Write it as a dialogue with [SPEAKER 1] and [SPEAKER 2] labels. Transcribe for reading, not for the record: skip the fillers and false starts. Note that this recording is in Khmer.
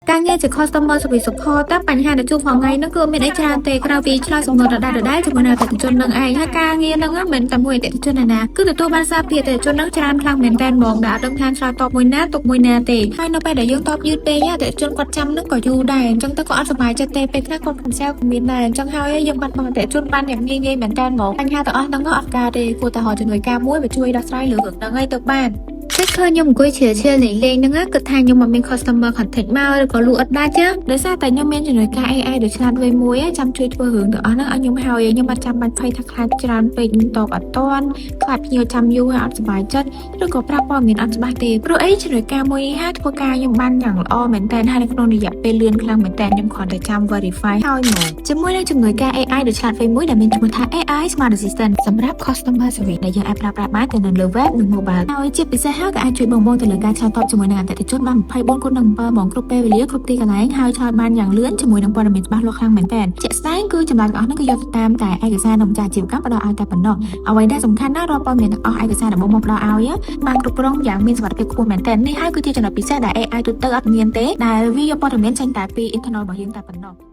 [SPEAKER 1] ការងារជា customer service support តើបញ្ហាដែលជួបរាល់ថ្ងៃហ្នឹងគឺមានអីច្រើនទេក្រៅពីឆ្លើយសំណួរដដែលៗជាមួយនឹងអតិថិជននឹងឯងហើយការងារហ្នឹងមិនតែមួយអតិថិជនណាគឺទទួលបានសារពីអតិថិជនហ្នឹងច្រើនខ្លាំងមែនតើហ្មងដែលអត់ដឹងថាឆ្លើយតបមួយណាទុកមួយណាទេហើយនៅពេលដែលយើងតបយឺតពេកអតិថិជនគាត់ចាំហ្នឹងក៏យូរដែរអញ្ចឹងទៅក៏អត់សប្បាយចិត្តទេពេលខ្លះគាត់ cancel ក៏មានដែរអញ្ចឹងហើយយើងបាត់បង់អតិថិជនបានយ៉ាងងាយៗមែនតើហ្មងបញ្ហាទាំងអស់ហ្នឹងអត់ការទេគួរតែរកជំនួយការមួយមកជួយដោះស្រាយលើរឿងហ្នឹងឲ្យទៅបានពេលឃើញខ្ញុំអង្គុយឈៀលលេងហ្នឹងគិតថាខ្ញុំមិនមាន customer contact មកឬក៏លក់អត់ដាច់ចឹងដោយសារតែខ្ញុំមានជំនួយការ AI ដូចឆ្លាតវៃមួយចាំជួយធ្វើរឿងទាំងអស់ហ្នឹងឲ្យខ្ញុំហើយខ្ញុំអត់ចាំបាច់ភ័យថាខ្លាចច្រើនពេកខ្ញុំតបអត់តាន់ខ្លាចភ្ញៀវចាំយូរហើយអត់សប្បាយចិត្តឬក៏ប្រាប់ព័ត៌មានអត់ច្បាស់ទេព្រោះអីជំនួយការមួយនេះធ្វើការខ្ញុំបានយ៉ាងល្អមែនតើហើយនៅក្នុងរយៈពេលលឿនខ្លាំងមែនតើខ្ញុំគ្រាន់តែចាំ verify ហើយមកជាមួយនឹងជំនួយការ AI ដូចឆ្លាតវៃមួយដែលមានឈ្មោះថា AI Smart Assistant សម្រាប់ customer service ដែលយើងអាចប្រើប្រាស់បានទាំងនៅលើ web និង mobile ហើយជាពិសេសហើយក៏អាចជួយបងទៅលើការឆ្លើយតបជាមួយនឹងអតិថិជនបាន24/7បងគ្រប់ពេលវេលាគ្រប់ទីកន្លែងហើយឆ្លើយបានយ៉ាងលឿនជាមួយនឹងព័ត៌មានច្បាស់លាស់ខ្លាំងមែនទែនជាក់ស្ដែងគឺចម្លើយទាំងអស់នោះគឺយកទៅតាមតែឯកសារនៃម្ចាស់អាជីវកម្មផ្ដល់ឲ្យតែប៉ុណ្ណោះអ្វីដែលសំខាន់ណាស់រាល់ព័ត៌មានទាំងអស់ឯកសារដែលបងផ្ដល់ឲ្យបានគ្រប់គ្រងយ៉ាងមានសុវត្ថិភាពខ្ពស់មែនទែននេះហើយគឺជាចំណុចពិសេសដែល AI ទូទៅអត់មានទេដែលវាយកព័ត៌មានចេញតែពី internal របស់យើងតែប៉ុណ្ណោះ